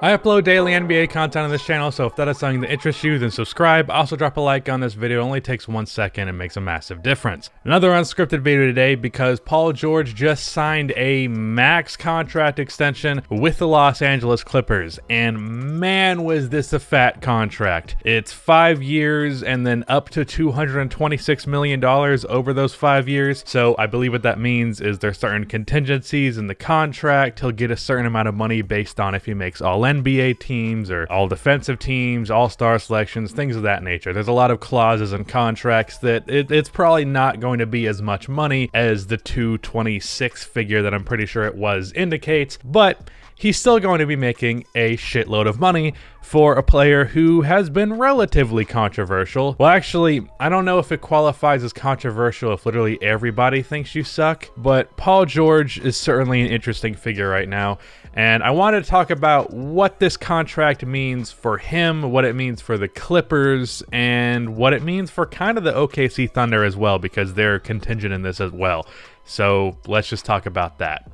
I upload daily NBA content on this channel, so if that is something that interests you, then subscribe. Also drop a like on this video. It only takes 1 second and makes a massive difference. Another unscripted video today because Paul George just signed a max contract extension with the Los Angeles Clippers, and man was this a fat contract. It's 5 years and then up to $226 million over those 5 years. So I believe what that means is there's certain contingencies in the contract. He'll get a certain amount of money based on if he makes all NBA teams or all defensive teams, all-star selections, things of that nature. There's a lot of clauses and contracts that it's probably not going to be as much money as the 226 figure that I'm pretty sure it was indicates, but he's still going to be making a shitload of money for a player who has been relatively controversial. Well, actually, I don't know if it qualifies as controversial if literally everybody thinks you suck, but Paul George is certainly an interesting figure right now. And I wanted to talk about what this contract means for him, what it means for the Clippers, and what it means for kind of the OKC Thunder as well, because they're contingent in this as well. So let's just talk about that.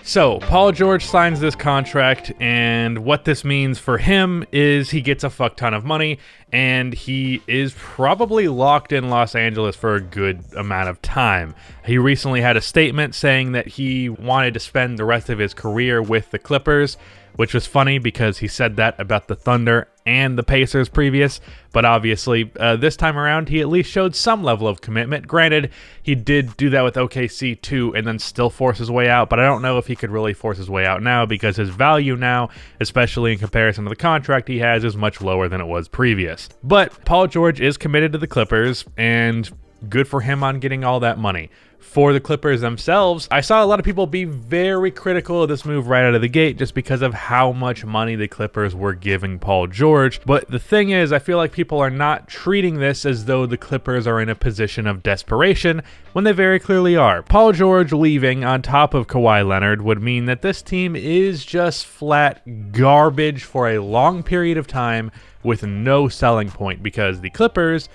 So, Paul George signs this contract, and what this means for him is he gets a fuck ton of money, and he is probably locked in Los Angeles for a good amount of time. He recently had a statement saying that he wanted to spend the rest of his career with the Clippers, which was funny because he said that about the Thunder and the Pacers previous, but obviously this time around he at least showed some level of commitment. Granted, he did do that with OKC too and then still force his way out, but I don't know if he could really force his way out now because his value now, especially in comparison to the contract he has, is much lower than it was previous. But Paul George is committed to the Clippers, and good for him on getting all that money. For the Clippers themselves, I saw a lot of people be very critical of this move right out of the gate just because of how much money the Clippers were giving Paul George. But the thing is, I feel like people are not treating this as though the Clippers are in a position of desperation when they very clearly are. Paul George leaving on top of Kawhi Leonard would mean that this team is just flat garbage for a long period of time with no selling point because the Clippers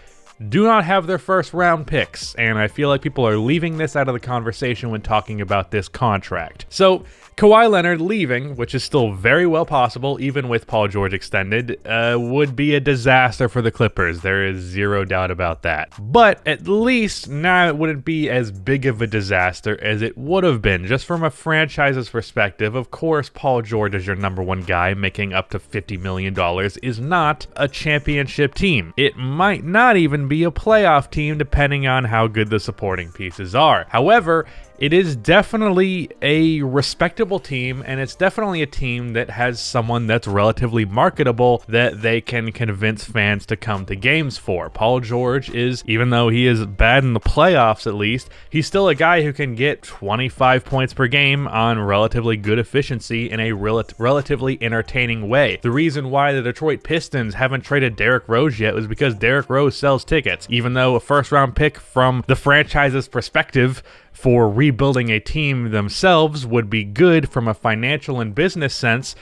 do not have their first round picks, and I feel like people are leaving this out of the conversation when talking about this contract. So Kawhi Leonard leaving, which is still very well possible even with Paul George extended, would be a disaster for the Clippers. There is zero doubt about that. But at least now it wouldn't be as big of a disaster as it would have been. Just from a franchise's perspective, of course, Paul George as your number one guy making up to $50 million is not a championship team. It might not even be a playoff team depending on how good the supporting pieces are. However, it is definitely a respectable team, and it's definitely a team that has someone that's relatively marketable that they can convince fans to come to games for. Paul George is, even though he is bad in the playoffs at least, he's still a guy who can get 25 points per game on relatively good efficiency in a relatively entertaining way. The reason why the Detroit Pistons haven't traded Derrick Rose yet was because Derrick Rose sells tickets, even though a first-round pick from the franchise's perspective for rebuilding a team themselves would be good from a financial and business sense.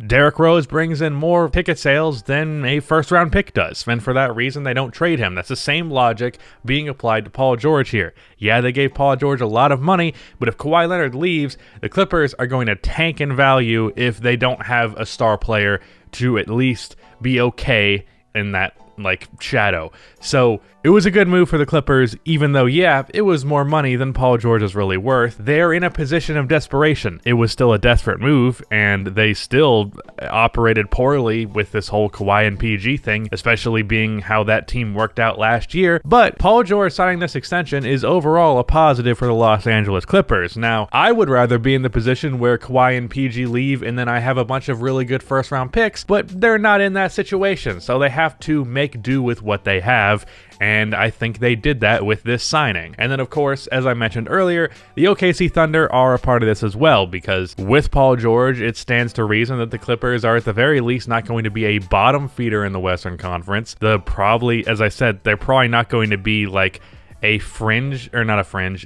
Derrick Rose brings in more ticket sales than a first-round pick does, and for that reason, they don't trade him. That's the same logic being applied to Paul George here. Yeah, they gave Paul George a lot of money, but if Kawhi Leonard leaves, the Clippers are going to tank in value if they don't have a star player to at least be okay in that shadow. So it was a good move for the Clippers, even though, yeah, it was more money than Paul George is really worth. They're in a position of desperation. It was still a desperate move, and they still operated poorly with this whole Kawhi and PG thing, especially being how that team worked out last year. But Paul George signing this extension is overall a positive for the Los Angeles Clippers. Now, I would rather be in the position where Kawhi and PG leave and then I have a bunch of really good first-round picks, but they're not in that situation, so they have to make do with what they have, and I think they did that with this signing. And then, of course, as I mentioned earlier, the OKC Thunder are a part of this as well, because with Paul George, it stands to reason that the Clippers are at the very least not going to be a bottom feeder in the Western Conference. As I said, they're probably not going to be like a fringe, or not a fringe,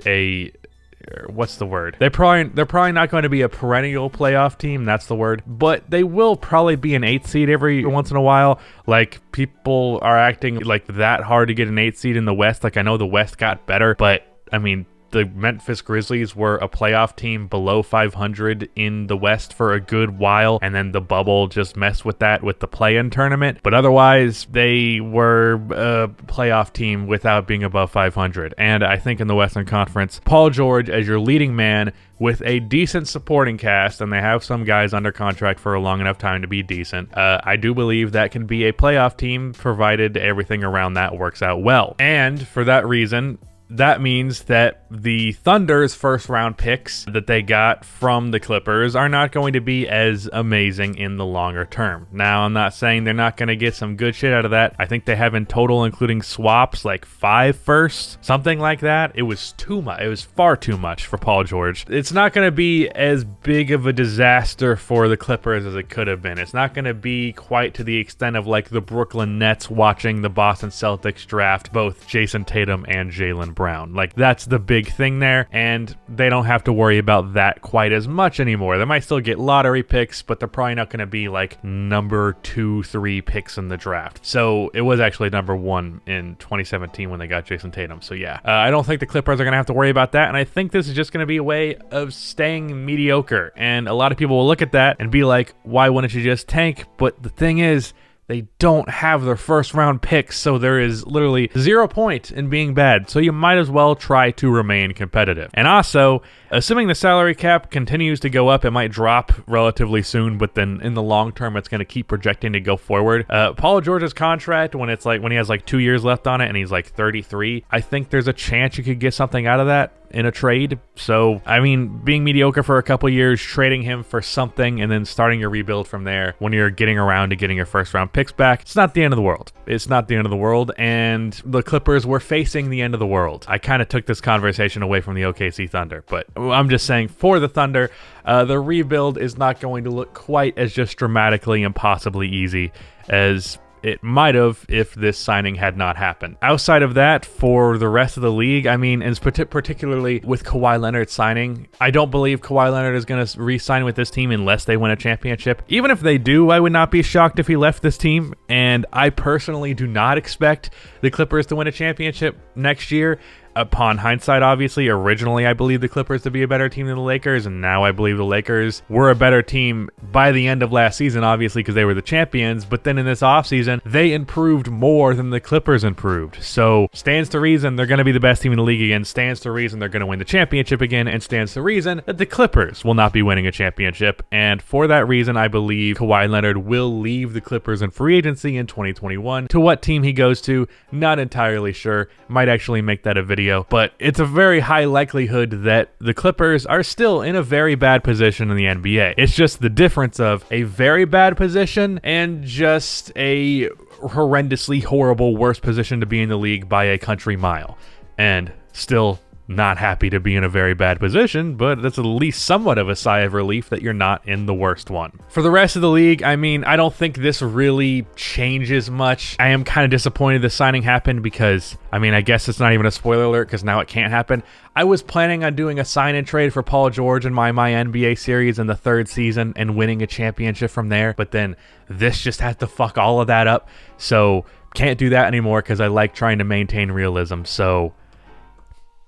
what's the word? They're probably not going to be a perennial playoff team. That's the word. But they will probably be an 8th seed every once in a while. Like, people are acting like that hard to get an 8th seed in the West. Like, I know the West got better, but I mean, the Memphis Grizzlies were a playoff team below 500 in the West for a good while, and then the bubble just messed with that with the play-in tournament. But otherwise, they were a playoff team without being above 500. And I think in the Western Conference, Paul George as your leading man with a decent supporting cast, and they have some guys under contract for a long enough time to be decent, I do believe that can be a playoff team provided everything around that works out well. And for that reason, that means that the Thunder's first round picks that they got from the Clippers are not going to be as amazing in the longer term. Now, I'm not saying they're not going to get some good shit out of that. I think they have in total, including swaps, like 5 firsts, something like that. It was too much. It was far too much for Paul George. It's not going to be as big of a disaster for the Clippers as it could have been. It's not going to be quite to the extent of like the Brooklyn Nets watching the Boston Celtics draft both Jason Tatum and Jaylen Brown. Like, that's the big thing there, and they don't have to worry about that quite as much anymore. They might still get lottery picks, but they're probably not going to be like number 2, 3 picks in the draft. So it was actually number 1 in 2017 when they got Jason Tatum. So yeah, I don't think the Clippers are going to have to worry about that, and I think this is just going to be a way of staying mediocre. And a lot of people will look at that and be like, why wouldn't you just tank? But the thing is, they don't have their first round picks, so there is literally 0 point in being bad. So you might as well try to remain competitive. And also, assuming the salary cap continues to go up, it might drop relatively soon, but then in the long term, it's going to keep projecting to go forward. Paul George's contract, when he has like 2 years left on it and he's like 33, I think there's a chance you could get something out of that in a trade. So, I mean, being mediocre for a couple years, trading him for something, and then starting your rebuild from there when you're getting around to getting your first round picks back, it's not the end of the world. It's not the end of the world, and the Clippers were facing the end of the world. I kind of took this conversation away from the OKC Thunder, but I'm just saying for the Thunder, the rebuild is not going to look quite as just dramatically impossibly easy as it might have if this signing had not happened. Outside of that, for the rest of the league, I mean, and particularly with Kawhi Leonard signing, I don't believe Kawhi Leonard is going to re-sign with this team unless they win a championship. Even if they do, I would not be shocked if he left this team, and I personally do not expect the Clippers to win a championship next year. Upon hindsight, obviously, originally I believed the Clippers to be a better team than the Lakers, and now I believe the Lakers were a better team by the end of last season, obviously, because they were the champions, but then in this offseason, they improved more than the Clippers improved. So, stands to reason they're going to be the best team in the league again, stands to reason they're going to win the championship again, and stands to reason that the Clippers will not be winning a championship, and for that reason, I believe Kawhi Leonard will leave the Clippers in free agency in 2021. To what team he goes to, not entirely sure. Might actually make that a video. But it's a very high likelihood that the Clippers are still in a very bad position in the NBA. It's just the difference of a very bad position and just a horrendously horrible worst position to be in the league by a country mile. And still not happy to be in a very bad position, but that's at least somewhat of a sigh of relief that you're not in the worst one. For the rest of the league, I mean, I don't think this really changes much. I am kind of disappointed this signing happened because, I mean, I guess it's not even a spoiler alert because now it can't happen. I was planning on doing a sign and trade for Paul George in my NBA series in the 3rd season and winning a championship from there, but then this just had to fuck all of that up. So can't do that anymore because I like trying to maintain realism. So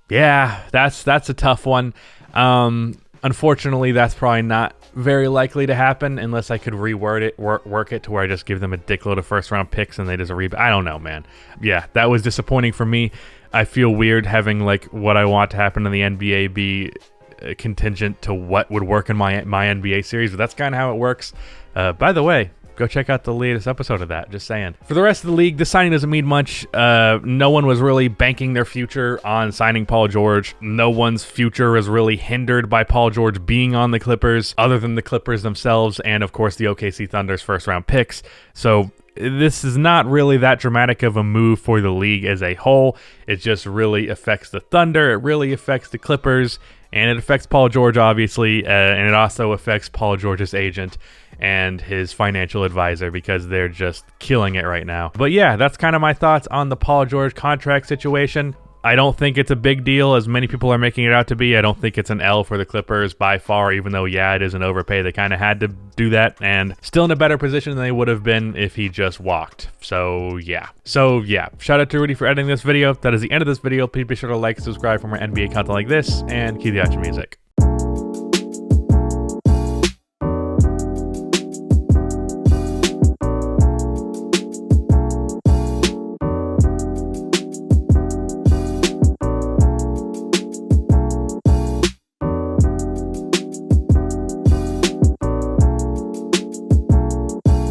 yeah, that's a tough one. Unfortunately, that's probably not very likely to happen unless I could reword it, work it to where I just give them a dickload of first round picks and they just I don't know, man. Yeah, that was disappointing for me. I feel weird having like what I want to happen in the NBA be contingent to what would work in my NBA series, but that's kind of how it works. By the way, go check out the latest episode of that, just saying. For the rest of the league, the signing doesn't mean much. No one was really banking their future on signing Paul George. No one's future is really hindered by Paul George being on the Clippers, other than the Clippers themselves and, of course, the OKC Thunder's first-round picks. So this is not really that dramatic of a move for the league as a whole. It just really affects the Thunder. It really affects the Clippers. And it affects Paul George, obviously. And it also affects Paul George's agent and his financial advisor because they're just killing it right now. But yeah, that's kind of my thoughts on the Paul George contract situation. I don't think it's a big deal as many people are making it out to be. I don't think it's an L for the Clippers by far, even though, yeah, it is an overpay. They kind of had to do that, and still in a better position than they would have been if he just walked. So yeah. Shout out to Rudy for editing this video. That is the end of this video. Please be sure to like, subscribe for more NBA content like this, and keep the action music.